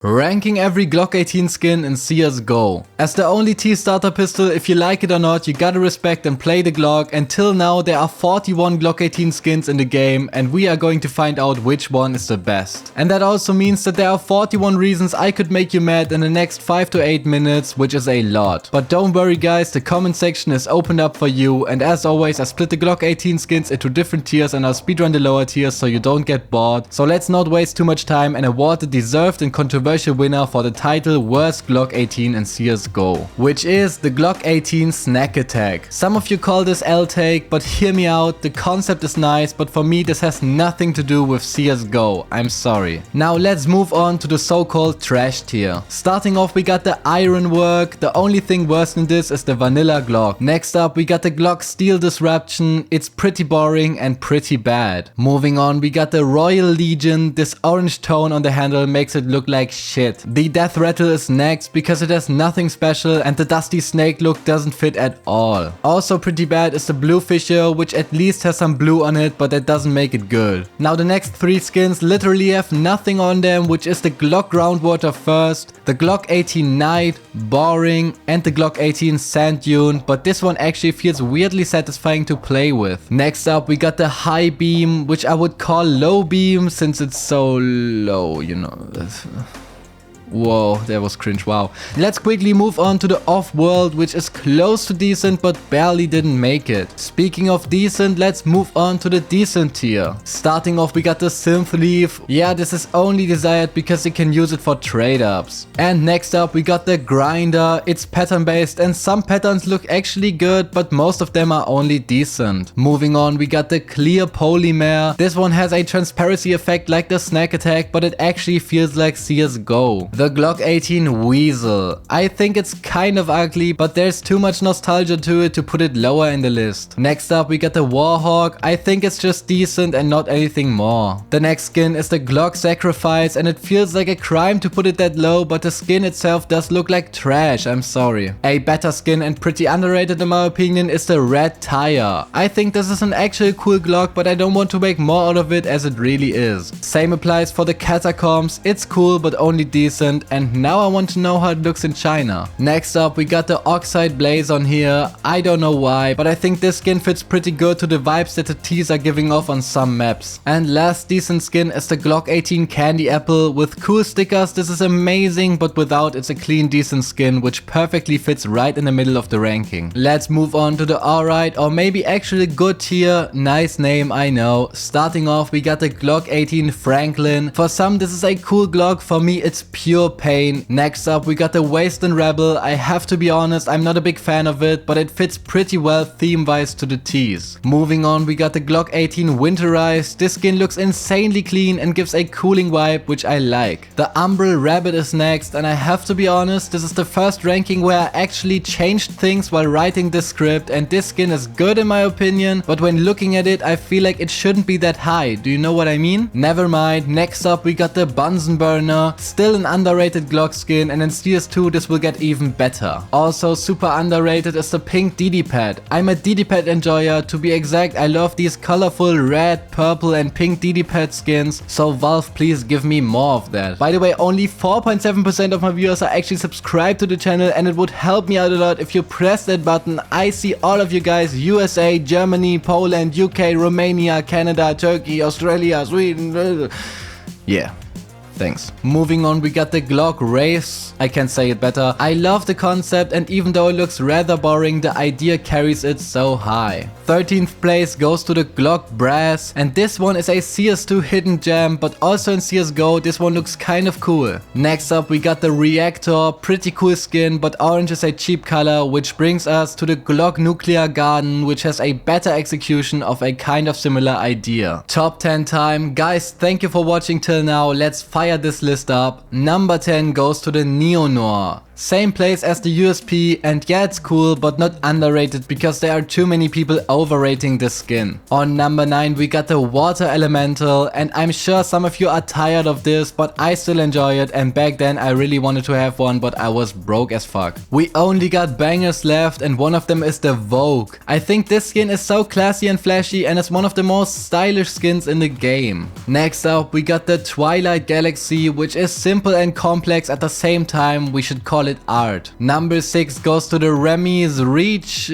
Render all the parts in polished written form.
Ranking every Glock-18 skin in CSGO. As the only T-starter pistol, if you like it or not, you gotta respect and play the Glock. Until now there are 41 Glock-18 skins in the game and we are going to find out which one is the best. And that also means that there are 41 reasons I could make you mad in the next 5 to 8 minutes, which is a lot. But don't worry guys, the comment section is opened up for you, and as always I split the Glock-18 skins into different tiers and I'll speedrun the lower tiers so you don't get bored. So let's not waste too much time and award the deserved and controversial winner for the title Worst Glock-18 in CSGO, which is the Glock-18 Snack Attack. Some of you call this L-Take, but hear me out, the concept is nice, but for me this has nothing to do with CSGO, I'm sorry. Now let's move on to the so-called trash tier. Starting off we got the Ironwork, the only thing worse than this is the Vanilla Glock. Next up we got the Glock Steel Disruption, it's pretty boring and pretty bad. Moving on we got the Royal Legion, this orange tone on the handle makes it look like shit. The Death Rattle is next because it has nothing special and the Dusty Snake look doesn't fit at all. Also pretty bad is the Blue Fisher, which at least has some blue on it, but that doesn't make it good. Now the next 3 skins literally have nothing on them, which is the Glock Groundwater first, the Glock-18 Night, boring, and the Glock-18 Sand Dune, but this one actually feels weirdly satisfying to play with. Next up we got the High Beam, which I would call low beam since it's so low, you know. Whoa, that was cringe, wow. Let's quickly move on to the Off-World, which is close to decent but barely didn't make it. Speaking of decent, let's move on to the decent tier. Starting off we got the Synth Leaf. Yeah, this is only desired because you can use it for trade-ups. And next up we got the Grinder. It's pattern based and some patterns look actually good, but most of them are only decent. Moving on we got the Clear Polymer. This one has a transparency effect like the Snack Attack, but it actually feels like CSGO. The Glock-18 Weasel. I think it's kind of ugly, but there's too much nostalgia to it to put it lower in the list. Next up we got the Warhawk. I think it's just decent and not anything more. The next skin is the Glock Sacrifice and it feels like a crime to put it that low, but the skin itself does look like trash, I'm sorry. A better skin and pretty underrated in my opinion is the Red Tire. I think this is an actual cool Glock, but I don't want to make more out of it as it really is. Same applies for the Catacombs. It's cool but only decent. And now I want to know how it looks in China. Next up we got the Oxide Blaze on here. I don't know why, but I think this skin fits pretty good to the vibes that the T's are giving off on some maps. And last decent skin is the Glock-18 Candy Apple. With cool stickers this is amazing, but without it's a clean decent skin which perfectly fits right in the middle of the ranking. Let's move on to the alright or maybe actually good tier. Nice name, I know. Starting off we got the Glock-18 Franklin. For some this is a cool Glock, for me it's pure pain. Next up we got the Wasteland Rebel. I have to be honest, I'm not a big fan of it, but it fits pretty well theme wise to the T's. Moving on we got the Glock-18 Winterized. This skin looks insanely clean and gives a cooling vibe which I like. The Umbral Rabbit is next, and I have to be honest, this is the first ranking where I actually changed things while writing this script, and this skin is good in my opinion, but when looking at it I feel like it shouldn't be that high. Do you know what I mean? Never mind. Next up we got the Bunsen Burner. Still an underrated Glock skin, and in CS2 this will get even better. Also super underrated is the pink DD pad. I'm a DD pad enjoyer, to be exact. I love these colorful red, purple and pink DD pad skins, so Valve please give me more of that. By the way, only 4.7% of my viewers are actually subscribed to the channel, and it would help me out a lot if you press that button. I see all of you guys: USA, Germany, Poland, UK, Romania, Canada, Turkey, Australia, Sweden. Yeah. Thanks. Moving on we got the Glock Race. I can't say it better. I love the concept, and even though it looks rather boring, the idea carries it so high. 13th place goes to the Glock Brass, and this one is a CS2 hidden gem, but also in CSGO this one looks kind of cool. Next up we got the Reactor. Pretty cool skin, but orange is a cheap color, which brings us to the Glock Nuclear Garden, which has a better execution of a kind of similar idea. Top 10 time. Guys, thank you for watching till now. Let's fire this list up. Number 10 goes to the Neo Noir. Same place as the USP, and yeah, it's cool but not underrated because there are too many people overrating this skin. On number 9 we got the Water Elemental, and I'm sure some of you are tired of this, but I still enjoy it, and back then I really wanted to have one, but I was broke as fuck. We only got bangers left, and one of them is the Vogue. I think this skin is so classy and flashy, and it's one of the most stylish skins in the game. Next up we got the Twilight Galaxy, which is simple and complex at the same time. We should call it art. Number 6 goes to the Remy's Reach.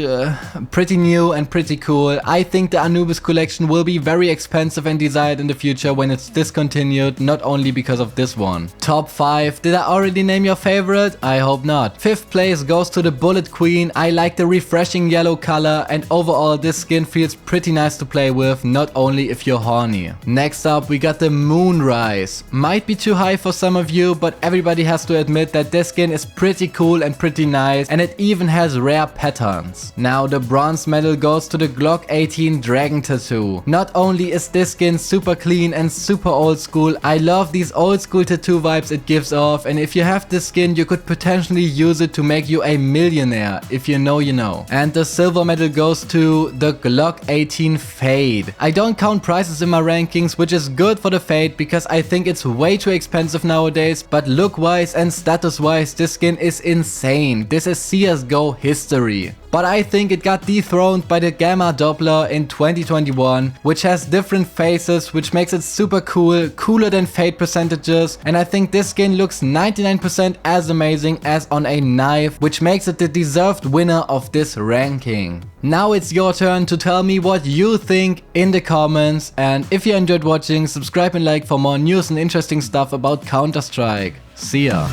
Pretty new and pretty cool. I think the Anubis collection will be very expensive and desired in the future when it's discontinued, not only because of this one. Top 5. Did I already name your favorite? I hope not. 5th place goes to the Bullet Queen. I like the refreshing yellow color, and overall this skin feels pretty nice to play with, not only if you're horny. Next up we got the Moonrise. Might be too high for some of you, but everybody has to admit that this skin is pretty cool and pretty nice, and it even has rare patterns. Now the bronze medal goes to the Glock-18 Dragon Tattoo. Not only is this skin super clean and super old school, I love these old school tattoo vibes it gives off, and if you have this skin you could potentially use it to make you a millionaire. If you know, you know. And the silver medal goes to the Glock-18 Fade. I don't count prices in my rankings, which is good for the Fade because I think it's way too expensive nowadays, but look wise and status wise this skin is insane. This is CSGO history. But I think it got dethroned by the Gamma Doppler in 2021, which has different faces, which makes it super cool, cooler than Fade percentages, and I think this skin looks 99% as amazing as on a knife, which makes it the deserved winner of this ranking. Now it's your turn to tell me what you think in the comments, and if you enjoyed watching, subscribe and like for more news and interesting stuff about Counter-Strike. See ya!